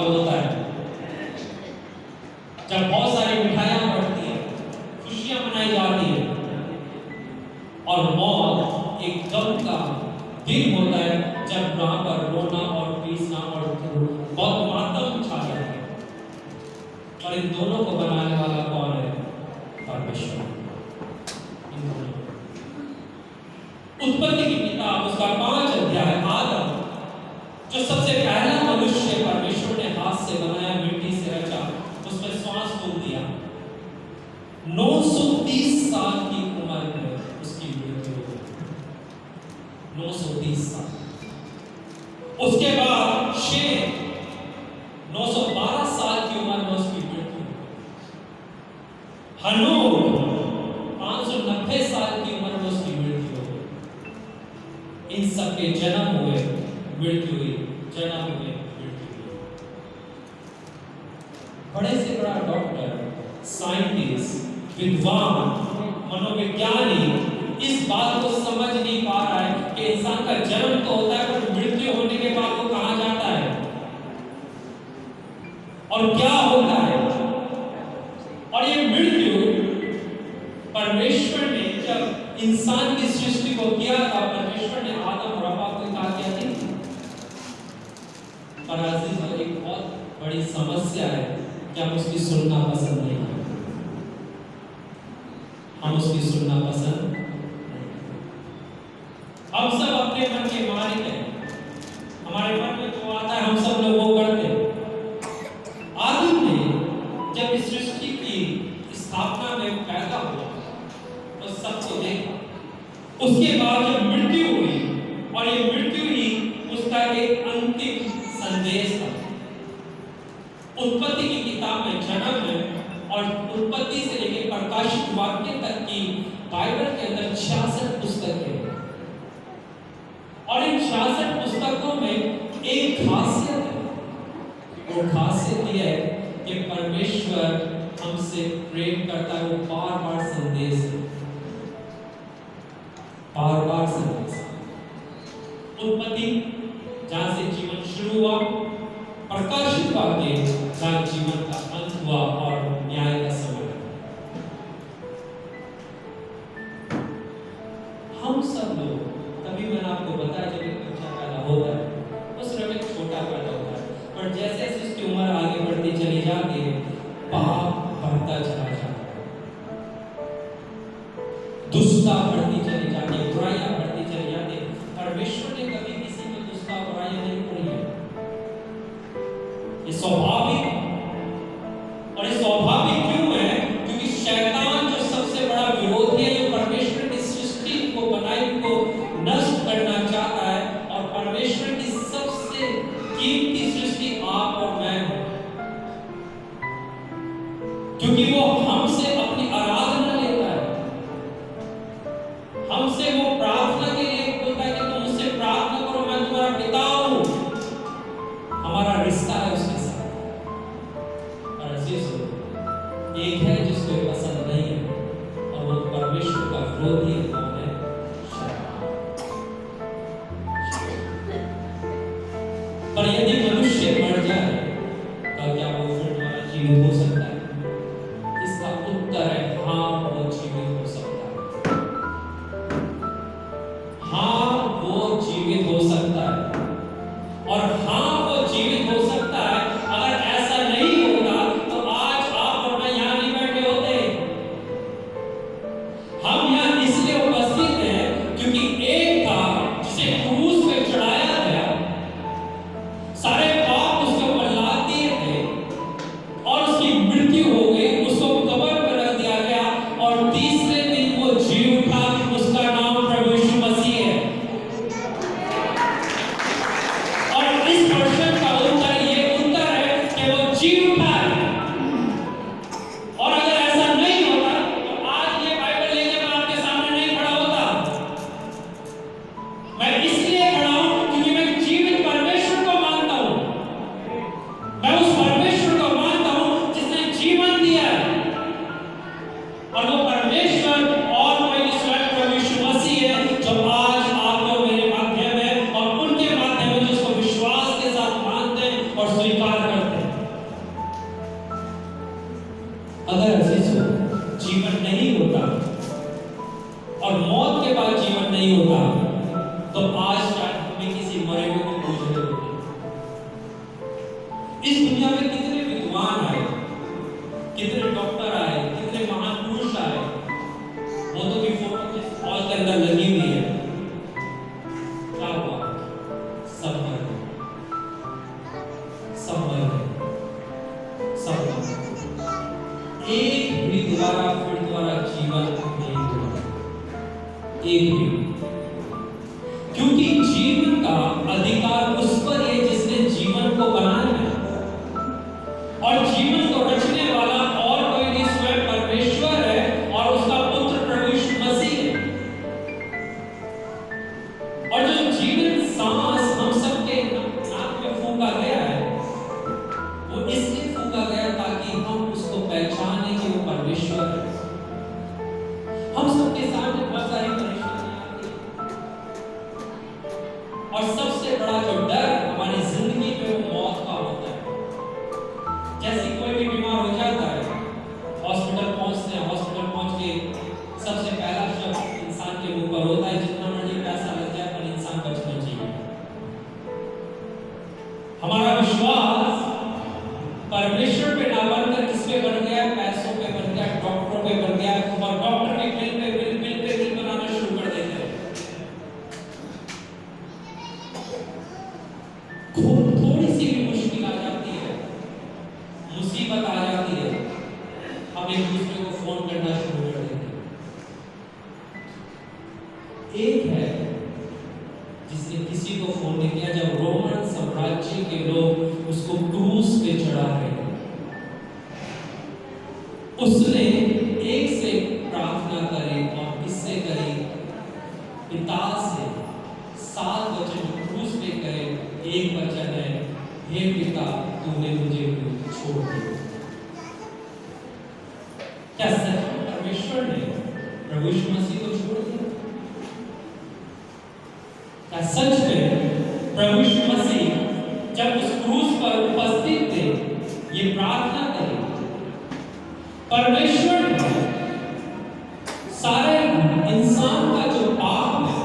होता है, जब बहुत सारी मिठाइयां बढ़ती है, खुशियां मनाई जाती है, और मौत एक गम का दिन होता है जब वहां पर रोना और पीसना और बहुत मातम छा जाता है। और इन दोनों को बनाने वाला कौन है? परमेश्वर। उत्पत्ति की किताब उसका 5 अध्याय, आदम जो सबसे पहला मनुष्य परमेश्वर ने हाथ से बनाया, मिट्टी से रचा, उसमें श्वास फूंक दिया। 930 साल की उम्र में उसकी मृत्यु हो गई। 930 साल। उसके बाद शेर 912 साल की उम्र में उसकी मृत्यु। हनोक 590 साल की उम्र में उसकी मृत्यु हो गई। इन सबके जन्म हुए, मृत्यु हुई, जन्म हुए, मृत्यु हुई। बड़े से बड़ा डॉक्टर, साइंटिस्ट, विद्वान, मनोविज्ञानी इस बात को समझ नहीं पा रहा है कि इंसान का जन्म तो होता है पर मृत्यु होने के बाद वो कहां जाता है और क्या होता है। और ये मृत्यु परमेश्वर ने जब इंसान की सृष्टि को किया था, परमेश्वर ने आदम और हव्वा को कहा क्या थी। पर अजीज, एक बहुत बड़ी समस्या है कि हम उसकी सुनना पसंद नहीं करते। हम उसकी सुनना पसंद नहीं। हम सब अपने मन के मालिक हैं। हमारे मन में जो आता है हम सब लोग वो करते हैं। आदम ने जब इस सृष्टि की स्थापना में पैदा हुआ तो सबको देखा। उसके बाद जब मृत्यु हुई, और ये मृत्यु ही उसका एक अंतिम संदेश था। उत्पत्ति की किताब में जन्म है, और उत्पत्ति से लेकर प्रकाशित वाक्य तक की बाइबल के अंदर 66 पुस्तकें हैं। और इन 66 पुस्तकों में एक खासियत है। वो खासियत यह है कि परमेश्वर हमसे प्रेम करता है। वो बार बार संदेश है, बार बार संदेश। उत्पत्ति जहां से जीवन शुरू हुआ, प्रकाशित वाक्य जहां जीवन का अंत हुआ और न्याय का समय। हम सब लोग, तभी मैंने आपको बताया, जब एक बच्चा पैदा होता है वो सिर्फ एक छोटा पैदा होता है, पर जैसे जैसे उसकी उम्र आगे बढ़ती चली जाती है, पाप बढ़ता चला जाता है, दुष्टता बढ़ती चली जाती है, बुराइयां बढ़ती चली जाती है। परमेश्वर ने कभी किसी में दुष्टता बुराइयां नहीं करी है। ये स्वाभाविक, और ये स्वाभाविक क्यों है? क्योंकि शैतान जो सबसे बड़ा विरोधी है, जो परमेश्वर की सृष्टि को बनाई को नष्ट करना चाहता है, और परमेश्वर की सबसे कीमती सृष्टि आप और मैं हूं, क्योंकि वो हमसे अपनी आराधना लेता है। हमसे वो प्रार्थना के लिए बोलता है कि तुम मुझसे प्रार्थना करो, मैं तुम्हारा पिता हूं। हमारा रिश्ता है उसके साथ। और एक है जिसको पसंद नहीं है, और वो परमेश्वर का विरोधी कौन है? पर यदि मनुष्य मर जाए तो क्या वो फिर दोबारा जीवित हो सकता है? इसका उत्तर है हाँ, वो जीवित हो सकता है। हाँ, वो जीवित हो सकता है। और हाँ, वो जीवित हो सकता है। अगर ऐसा नहीं होता तो आज आप और मैं यहाँ नहीं बैठे होते। हम यहाँ इसलिए उपस्थित हैं क्योंकि एक था जिसे क्रूस पे चढ़ाया गया, सारे पाप उसके ऊपर लाद दिए थे, और उसकी मृत्यु हो गई, उसको कब्र में रख दिया गया, और तीसरे दिन वो जी उठा। उसका नाम प्रभु यीशु मसीह है। और इस प्रश्न का उत्तर ये उत्तर है कि वो जी उठा है। और अगर ऐसा नहीं होता तो आज ये बाइबल लेके मैं आपके सामने नहीं खड़ा होता। मैं इसलिए खड़ा हूं क्योंकि मैं जीवित परमेश्वर को मानता हूं। मैं उस परमेश्वर को मानता हूं जिसने जीवन दिया है, और वो परमेश्वर और कोई स्वयं प्रभु यीशु मसीह है, जो आज आप और मेरे माध्यम है, और उनके माध्यम में जिसको विश्वास के साथ मानते हैं और स्वीकार करते हैं। होता तो आज शायद हमें किसी मरे हुए को पूछ रहे होते। इस दुनिया में कितने विद्वान आए, कितने डॉक्टर आए, कितने महान पुरुष आए, वो तो भी फोटो के हॉल के अंदर लगी हुई है। क्या हुआ? सब मर गए, सब मर गए, सब मर गए। एक भी दोबारा फिर दोबारा जीवन नहीं हुआ, एक भी। क्योंकि जीवन का अधिकार उस पर है जिसने जीवन को बनाया है, और जीवन को रचने वाला और कोई नहीं, स्वयं परमेश्वर है और उसका पुत्र प्रभु यीशु मसीह है। और जो जीवन सांस हम सबके नाक में फूंका गया है, वो इसलिए फूंका गया ताकि हम उसको पहचाने कि वो परमेश्वर है। हम सबके सामने बहुत सारी परेशानियां आती हैं, और सबसे बड़ा जो डर हमारी जिंदगी में वो मौत का होता है। जैसे कोई भी बीमार हो जाता है, हॉस्पिटल पहुंचते हैं, हॉस्पिटल पहुंच के सबसे पहला शब्द इंसान के मुंह पर होता है, जितना मर्जी पैसा लग जाए पर इंसान बचना चाहिए। हमारा विश्वास परमेश्वर पे ना बनकर किस पे बन गया? पैसों पे बन गया, डॉक्टरों पे बन गया, और डॉक्टर भी बिल बनाना शुरू कर देते हैं। थोड़ी सी भी मुश्किल आ जाती है, मुसीबत आ जाती है, हम एक दूसरे को फोन करना शुरू कर देते हैं। एक है जिसने किसी को फोन नहीं किया जब रोमन साम्राज्य के लोग उसको क्रूस पे चढ़ा रहे थे। उसने एक से प्रार्थना करी और किससे करी? पिता से। 7 वचन क्रूस पे कहे, एक वचन है, हे पिता तूने मुझे छोड़ दिया। क्या सच में परमेश्वर ने प्रभु यीशु मसीह को छोड़ दिया? क्या सच में प्रभु यीशु मसीह जब उस क्रूस पर उपस्थित थे ये प्रार्थना करी? परमेश्वर ने सारे इंसान का जो पाप है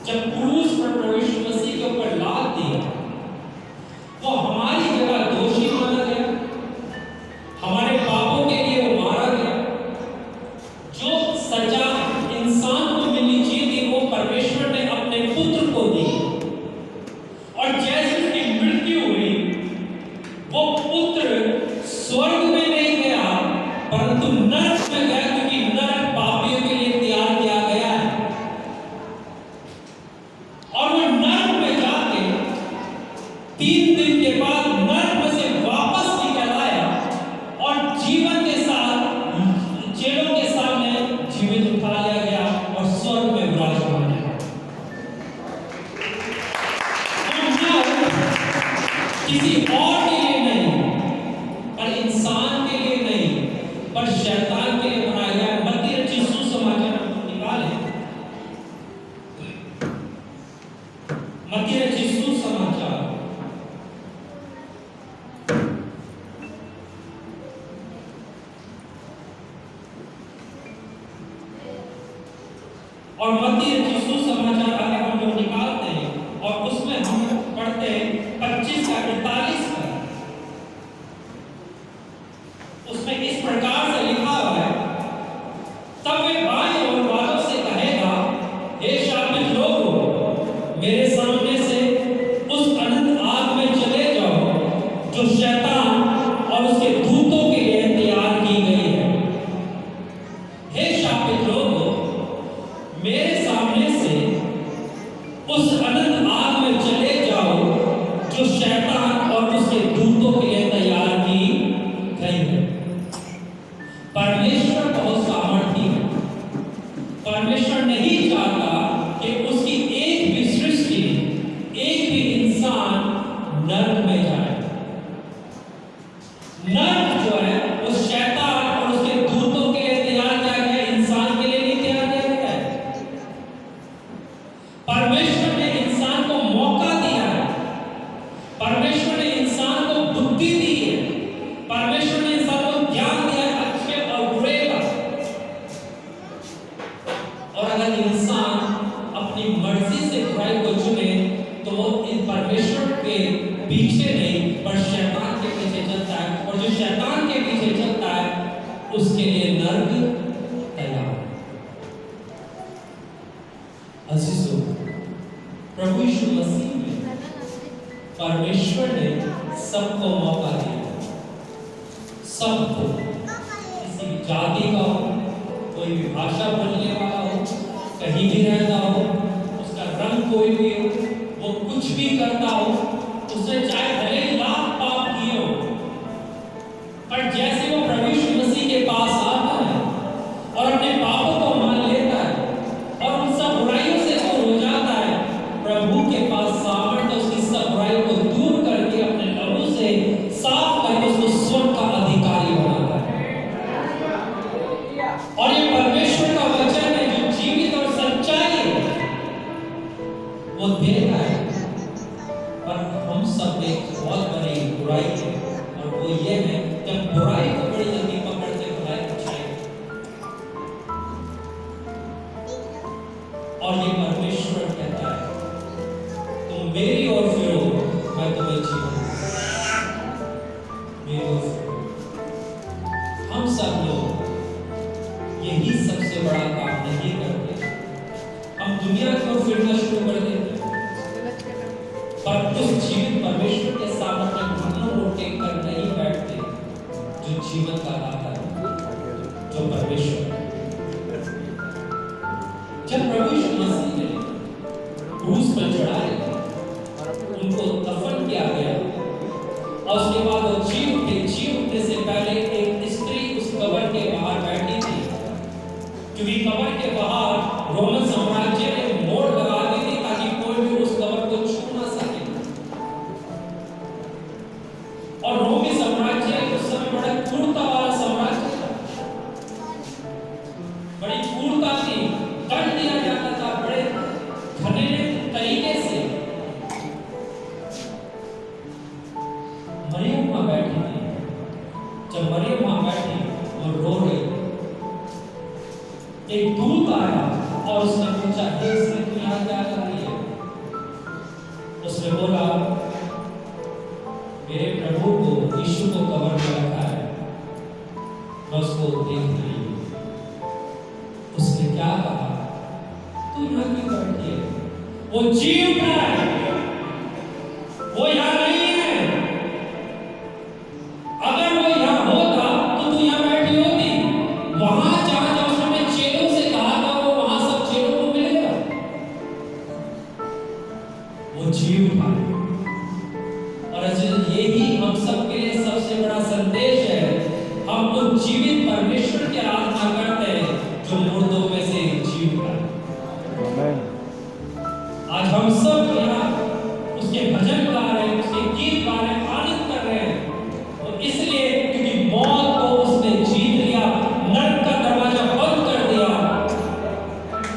जब क्रूस पर प्रभु यीशु मसीह के ऊपर लाद दिया, वो हमारी जगह दोषी माना गया, हमारे पापों के लिए वो मारा गया। जो सजा इंसान को मिलनी चाहिए थी वो परमेश्वर ने अपने पुत्र को दी, और जैसे उसकी मृत्यु हुई वो पुत्र स्वर्ग में नहीं गया परंतु नरक में गया, क्योंकि नरक पापियों के लिए तैयार किया गया है। और वो नरक में जाके 3 दिन के बाद नरक में से वापस निकल आया और जीवन के साथ चेलों के सामने जीवित उठा लिया गया और स्वर्ग में विराजमान है। किसी और के लिए नहीं, पर इंसान के लिए नहीं, पर शैतान के लिए बनाया गया। मत्ती रचित सुसमाचार हम निकालें, मत्ती रचित सुसमाचार और मत्ती रचित सुसमाचार आगे हम लोग निकालते हैं और उसमें हम पढ़ते हैं 25 का 48 का। उसमें इस प्रकार से लिखा हुआ है, तब वे बाएं ओर वालों से कहेगा, हे शापित लोगों, मेरे सामने से उस अनंत आग में चले जाओ जो शैतान और उसके दूतों के लिए तैयार की गई है। हे शापित लोगों, मेरे सामने से उस अनंत आग में चले जाओ जो शैतान और उसके दूतों के लिए तैयार की गई है। परमेश्वर बहुत सामर्थी है। परमेश्वर नहीं चाहता कि उसकी एक भी सृष्टि पीछे नहीं पर शैतान के पीछे चलता है, और जो शैतान के पीछे चलता है उसके लिए नर्क तैयार है। अजीजों, प्रभु यीशु मसीह में परमेश्वर ने सबको मौका दिया, सबको, किसी भी जाति का हो, कोई भी भाषा बोलने वाला हो, कहीं भी रहता हो, उसका रंग कोई भी हो, वो कुछ भी करता हो, उसने चाहे भले लाख पाप किए हो, पर जैसे वो प्रभु यीशु मसीह के पास आता है और अपने पापों को मान लेता है और उन सब बुराइयों से दूर हो जाता है, प्रभु के पास सामर्थ्य उसकी सब बुराइयों को दूर करके अपने लहू से साफ करके उसको स्वर्ग का अधिकारी बनाता है। और ये परमेश्वर का वचन है जो जीवित और सच्चाई है, वो देता है। पर हम सब में बहुत बड़ी बुराई है, और वो ये है कि हम बुराई को बड़ी जल्दी पकड़ते भलाई अच्छाई। और ये परमेश्वर कहता है तुम मेरी ओर फिरो, मैं तुम्हें जीवन मेरी ओर फिरो। हम सब लोग यही सबसे बड़ा काम नहीं करते, हम दुनिया की ओर फिरना शुरू कर देते, पर उस जीवित परमेश्वर के सामने घुटनों को टेक कर नहीं बैठते जो जीवन का दाता है, जो परमेश्वर है। जब प्रभु यीशु मसीह ने क्रूस पर चढ़ाए, उनको दफन किया गया और उसके बाद वो जी उठने से पहले एक स्त्री उस कब्र के बाहर बैठी थी, क्योंकि कब्र के बाहर रोमन साम्राज्य ने मोड़ लगा दी थी ताकि कोई भी उस कब्र को छू ना सके। और रोमी साम्राज्य उस समय बड़ा क्रूरता वाला साम्राज्य था, बड़ी क्रूरता थी, दंड दिया जाता था बड़े घृणित तरीके से। मरियम मां बैठी थी, जब मरियम मां बैठी वो रो रही, एक दूत आया और उसने पूछा, हे स्त्री तू यहाँ क्या कर रही है? उसने बोला, मेरे प्रभु को, यीशु को कब्र में रखा है, मैं उसको देख रही हूँ। उसने क्या कहा, तू यहाँ क्यों बैठी है? वो जी उठा है, वो यहाँ नहीं है। अगर वो यहाँ होता तो तू यहाँ बैठी होती, वहां जहां जहां उसने चेलों से कहा था वो वहां सब चेलों को मिलेगा। वो जी उठा है। और यही हम सबके लिए सबसे बड़ा संदेश है। हम उस जीवित परमेश्वर की आराधना करते हैं जो मुर्दों में से जी उठा है। आज हम सब यहाँ उसके भजन गा रहे हैं, उसके गीत गा रहे हैं, आनंद कर रहे हैं, और इसलिए क्योंकि मौत को उसने जीत लिया, नरक का दरवाजा बंद कर दिया,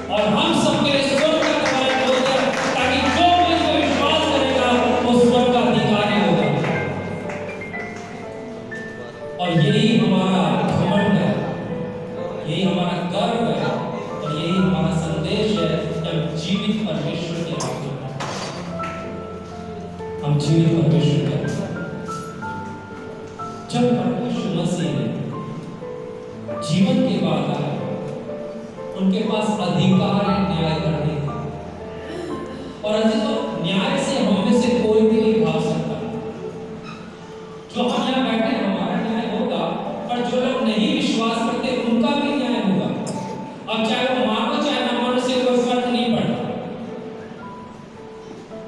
और हम सबके लिए स्वर्ग का दरवाजा खोल दिया, ताकि जो भी इसको विश्वास करेगा वो स्वर्ग का अधिकारी होगा। और यही हमारा घमंड है, यही हमारा गर्व है, और यही हमारा संदेश है कि हम जीवित परमेश्वर के रास्ते में, हम जीवित परमेश्वर के रास्ते में। जब परमेश्वर मसीह ने जीवन के बाद आए, उनके पास अधिकार है न्याय करने का, और अजीजों, न्याय से हम में से कोई भी नहीं भाग सकता। जो हम यहाँ बैठे हमारा न्याय होगा, पर जो लोग नहीं विश्वास करते उनका भी न्याय होगा। अब चाहे वो मानो चाहे ना मानो, से कोई फर्क नहीं पड़ता,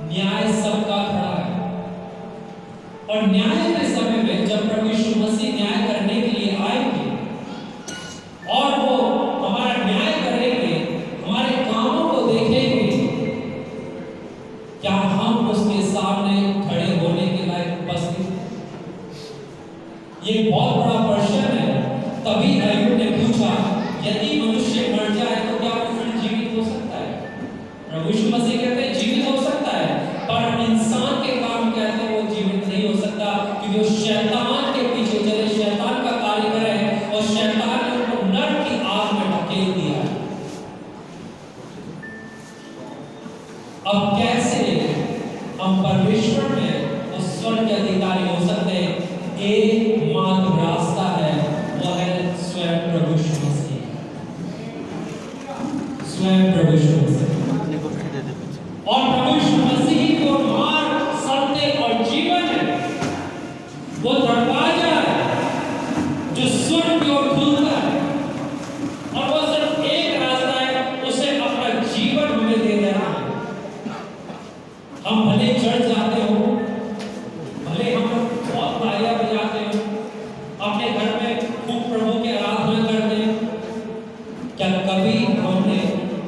न्याय सबका खड़ा है। और न्याय के समय में जब प्रभु यीशु मसीह न्याय करने के लिए आएंगे और वो हमारा न्याय करेंगे, हमारे कामों को देखेंगे, क्या हम उसके सामने खड़े होने के लायक उपस्थित? ये बहुत बड़ा प्रश्न है। तभी अय्यूब ने पूछा, यदि मनुष्य मर जाए तो क्या वो फिर जीवित हो सकता है? प्रभु यीशु मसीह कहते हैं जीवित हो सकता है, पर इंसान के काम कहते हैं वो जीवित नहीं हो सकता, क्योंकि वो शैतान के पीछे चले, शैतान का कार्य करे, और शैतान ने उनको नरक की आग में ढकेल दिया। अब कैसे हम परमेश्वर में उस स्वर्ग के अधिकारी हो सकते हैं, एकमात्र रास्ता है, वह है स्वयं प्रभु यीशु मसीह। स्वयं प्रभु यीशु मसीह और प्रभु यीशु मसीह को मार्ग, सत्य और जीवन है। वो दरवाजा है जो स्वर्ग की ओर खुलता है, और वो सिर्फ एक रास्ता है, उसे अपना जीवन हमें दे देना है। हम भले चढ़ जाते हो, भले हम बहुत तालियां बजाते हो, अपने घर में खूब प्रभु की आराधना करते हैं, क्या कभी हमने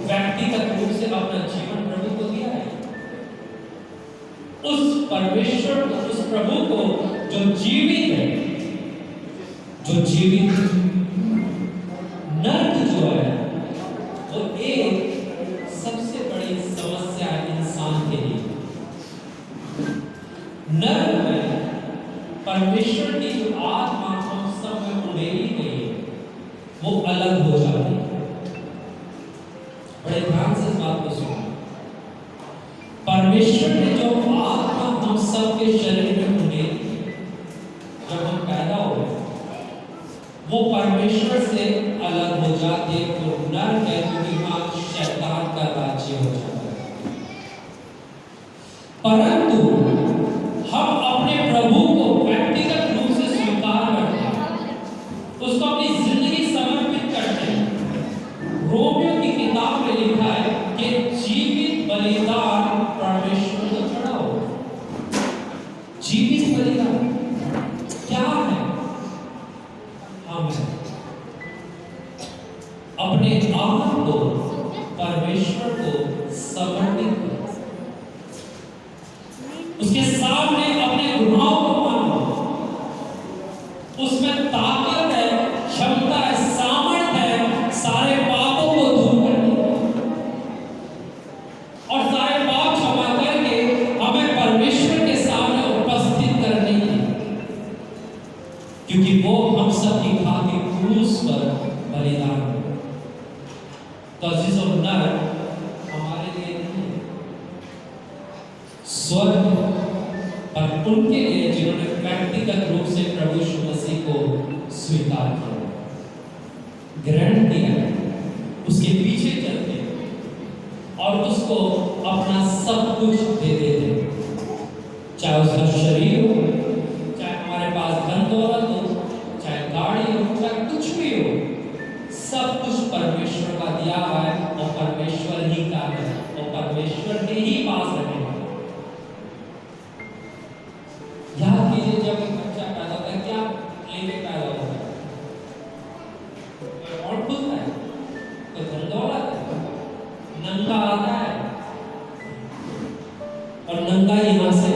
व्यक्तिगत रूप से अपना जीवन प्रभु को दिया है? उस परमेश्वर को, उस प्रभु को जो जीवित है, जो जीवित नर्क जो है, वो एक सबसे बड़ी समस्या है इंसान के लिए। नर्क में परमेश्वर की जो आत्मा हम सब में उड़ेली गई है, वो अलग हो जाती है। बड़े ध्यान से इस बात को सुनो। परमेश्वर ने जो आत्मा हम सब के शरीर में उड़ेली, जब हम पैदा हुए, वो परमेश्वर से अलग हो जाती है, तो नर्क है, क्योंकि वहां शैतान का राज्य हो जाता है। परंतु हम अपने प्रभु को व्यक्तिगत रूप से स्वीकार करते हैं, उसको अपनी जिंदगी समर्पित करते हैं। रोमियो की किताब में लिखा है कि जीवित बलिदान परमेश्वर को चढ़ाओ। जीवित बलिदान क्या है? हम अपने आप को परमेश्वर को समर्पित करो, उसके सामने अपने गुनाहों को मानो। उसमें ताकत है, क्षमता है, सामर्थ्य है सारे पापों को दूर करने की, और सारे पाप क्षमा करके हमें परमेश्वर के सामने उपस्थित करने की, क्योंकि वो हम सब की खातिर क्रूस पर बलिदान हुआ। तो अजीज और नर्क हमारे लिए नहीं है, स्वर्ग पर उनके लिए जिन्होंने व्यक्तिगत रूप से प्रभु यीशु मसीह को स्वीकार किया, ग्रहण किया, उसके पीछे चलते और उसको अपना सब कुछ दे देते, चाहे उसका शरीर हो, चाहे हमारे पास धन दौलत हो, चाहे गाड़ी हो, चाहे कुछ भी हो, सब कुछ परमेश्वर का दिया हुआ है, और परमेश्वर ही का है, और परमेश्वर के ही पास रहने वाला। याद कीजिए, जब एक बच्चा पैदा होता है, क्या लेके पैदा होता है? और खुद है, तो धन दौलत है, नंगा आता है, और नंगा यहाँ से।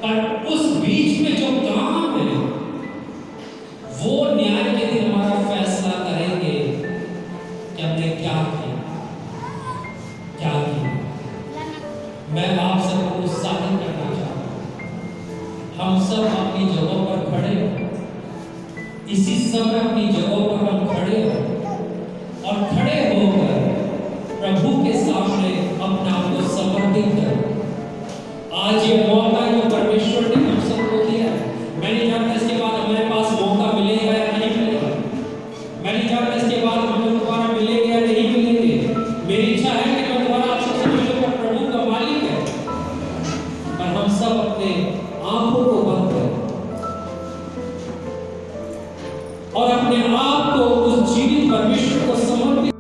पर उस बीच में जो काम है, वो न्याय के दिन हमारा फैसला करेंगे कि हमने क्या किया, क्या किया। मैं आप सबको उत्साहित करना चाहता हूं, हम सब अपनी जगहों पर खड़े हो, इसी समय अपनी जगहों पर हम खड़े हो, और खड़े होकर प्रभु के सामने अपने आप को समर्पित करें। आज ये मौका जो परमेश्वर ने हम सबको दिया है, मैं नहीं जानता इसके बाद हमारे पास मौका मिलेगा या नहीं मिलेगा, मैं नहीं जानता इसके बाद हमें दोबारा मिलेंगे या नहीं मिलेंगे। मेरी इच्छा है कि मैं दोबारा आप सबसे मिलूं, पर प्रभु का मालिक है। पर हम सब अपने आंखों को बंद करें और अपने आप को उस जीवित परमेश्वर को समर्पित